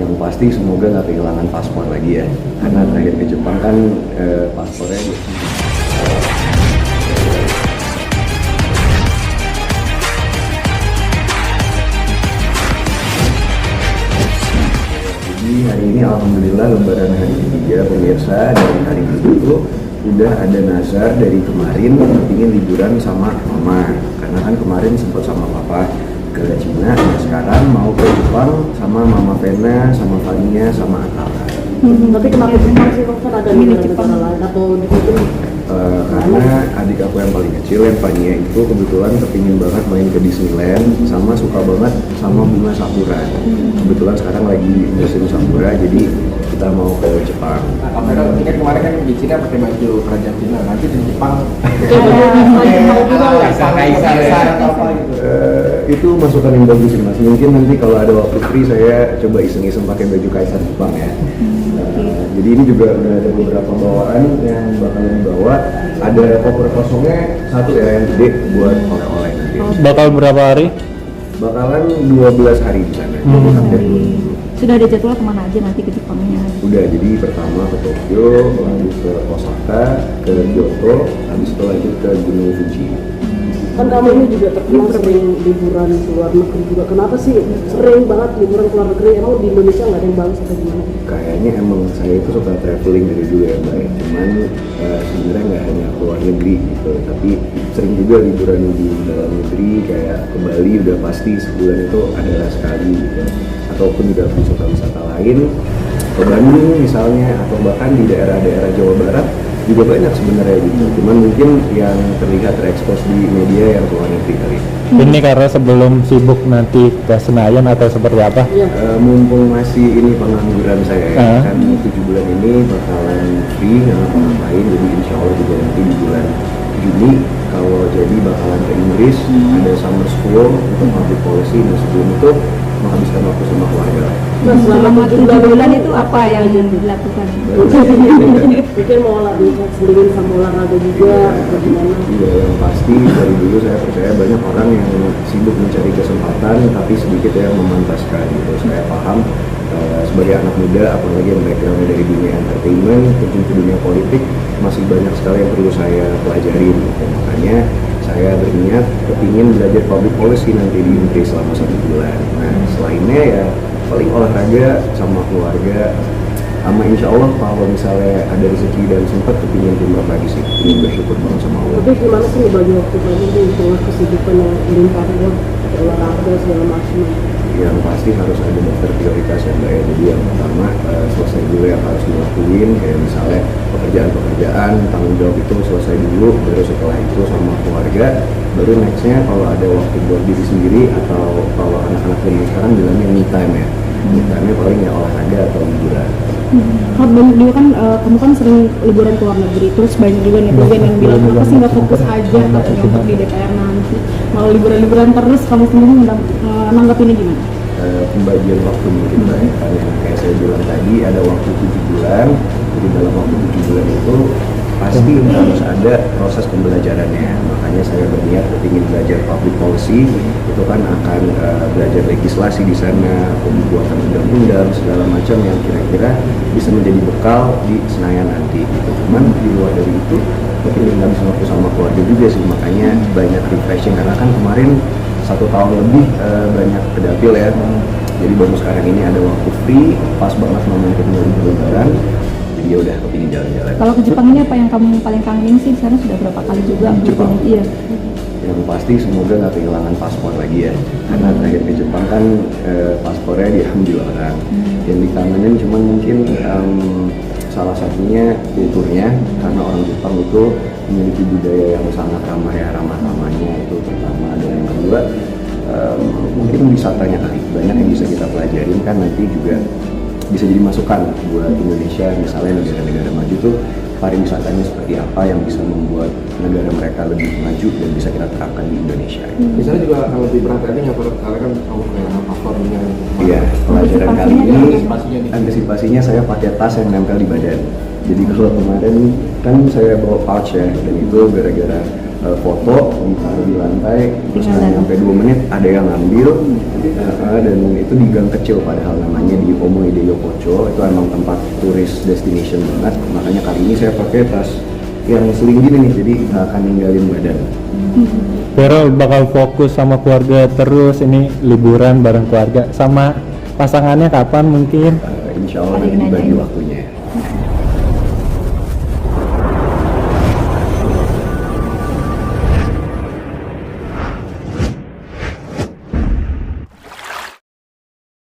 Yang pasti semoga nggak kehilangan paspor lagi ya, karena terakhir ke Jepang kan paspornya Jadi hari ini alhamdulillah lebaran hari ketiga pemirsa, dari hari itu udah ada nazar dari kemarin ingin liburan sama mama, karena kan kemarin sempat sama papa ke Cina, dan sekarang mau ke Jepang sama mama Vena, sama Fania, sama Atala. Tapi kenapa Jepang sih, kok kan ada negara lain atau mungkin Karena adik aku yang paling kecil, yang Fania itu kebetulan kepingin banget main ke Disneyland, sama suka banget sama bunga sakura. Kebetulan sekarang lagi musim sakura, jadi kita mau ke Jepang. Nah, ini kemarin kan di Cina pakai baju kerajaan Cina, nanti di Jepang kaisar atau apa gitu. Itu masukan yang bagus sih mas. Mungkin nanti kalau ada waktu free saya coba iseng-iseng pakai baju kaisar Jepang ya. Jadi ini juga udah ada beberapa bawaan yang bakalan dibawa. Ada koper kosongnya satu ya yang gede buat oleh-oleh nanti. Bakal berapa hari? Bakalan 12 hari di sana. Hampir 20. sudah ada jadwal kemana aja nanti ke Jepangnya? Udah, jadi pertama ke Tokyo, lalu ke Osaka, ke Kyoto, habis itu lanjut ke Gunung Fuji. Kan kamu ini juga terkenal sering liburan ke luar negeri juga. Kenapa sih sering banget liburan ke luar negeri? Emang di Indonesia nggak ada yang bagus atau gimana? Kayaknya emang saya itu suka traveling dari dulu ya mbak. Cuman sebenarnya nggak hanya ke luar negeri gitu, tapi sering juga liburan di dalam negeri, kayak ke Bali udah pasti sebulan itu adalah sekali gitu. Ataupun juga wisata-wisata lain, ke Bandung misalnya, atau bahkan di daerah-daerah Jawa Barat juga banyak sebenarnya gitu. Cuman mungkin yang terlihat terekspos di media yang keluar negeri kali. Ini karena sebelum sibuk nanti ke Senayan atau seperti apa? Mumpung masih ini pengangguran saya ya, kan 7 bulan ini bakalan free nggak ngapa-ngapain, jadi insya Allah juga nanti di bulan Juni kalau jadi bakalan ke Inggris, ada summer school untuk public policy, dan sebelum itu menghabiskan waktu sama keluarga. Nah, selama 7 bulan itu apa yang dilakukan? Mungkin mau sendiri sama olahraga juga, atau gimana? Iya, yang pasti dari dulu saya percaya banyak orang yang sibuk mencari kesempatan tapi sedikit yang memantaskan gitu. Saya paham sebagai anak muda, apalagi yang backgroundnya dari dunia entertainment, terjun ke dunia politik, masih banyak sekali yang perlu saya pelajari gitu. Makanya saya berniat kepingin belajar public policy nanti di Inggris selama 1 bulan. Nah, selainnya ya paling olahraga sama keluarga, sama insya Allah kalau misalnya ada rezeki dan sempat kepingin umrah lagi sih. Ini bersyukur banget sama Allah. Tapi gimana sih ngebagi waktu kamu di tengah kesibukan yang limpah olahraga segala macam? Yang pasti harus ada daftar prioritas ya mbak ya. Jadi yang pertama selesai dulu yang harus dilakuin, kayak misalnya pekerjaan-pekerjaan, tanggung jawab itu selesai dulu, baru setelah itu sama keluarga, baru nextnya kalau ada waktu buat diri sendiri, atau kalau anak-anak dari sekarang bilangnya me time ya. Me time paling ya olahraga atau liburan. Kalau banyak juga kan, kamu kan sering liburan ke luar negeri, terus banyak juga netizen yang bilang kenapa sih nggak fokus aja katanya untuk di DPR nanti, malah liburan-liburan terus. Kamu sendiri nanggapinnya gimana? Pembagian waktu mungkin mbak ya, karena kayak saya bilang tadi ada waktu 7 bulan, jadi dalam waktu 7 bulan itu pasti harus ada proses pembelajarannya. Makanya saya berniat ingin belajar public policy, itu kan akan belajar legislasi di sana, pembuatan undang-undang segala macam yang kira-kira bisa menjadi bekal di Senayan nanti gitu. Cuman di luar dari itu ingin habis waktu sama keluarga juga sih, makanya banyak refreshing, karena kan kemarin 1 tahun lebih banyak kedapil ya. Jadi baru sekarang ini ada waktu free, pas banget momentumnya lebaran. Jadi ya udah kepingin jalan-jalan. Kalau ke Jepang ini apa yang kamu paling kangenin sih? Di sana sudah berapa kali juga? Jepang. Iya. Yang pasti semoga nggak kehilangan paspor lagi ya, karena terakhir ke Jepang kan paspornya diambil orang. Yang dikangenin cuman mungkin salah satunya kulturnya, karena orang Jepang itu memiliki budaya yang sangat ramah ya, ramah-ramahnya itu pertama. Dan yang kedua mungkin wisatanya kali, banyak yang bisa kita pelajarin kan, nanti juga bisa jadi masukan buat Indonesia. Misalnya negara-negara maju tuh pariwisatanya seperti apa yang bisa membuat negara mereka lebih maju dan bisa kita terapkan di Indonesia. Misalnya juga kalau lebih berat tadi nggak perlu, karena kan kamu kayak paspornya. Iya, pelajaran kali ini Antisipasinya di- antisipasinya saya pakai tas yang nempel di badan. Jadi kalau kemarin kan saya bawa pouch ya, dan itu gara-gara foto ditaruh di lantai, terus Tinggal sampai 2 menit ada yang ngambil, dan itu di gang kecil padahal namanya di Omo Ideyo Poco, itu emang tempat turis destination banget. Makanya kali ini saya pakai tas yang sling gini nih, jadi nggak akan ninggalin badan. Vero bakal fokus sama keluarga terus, ini liburan bareng keluarga sama pasangannya kapan mungkin? Insya Allah nanti dibagi waktunya.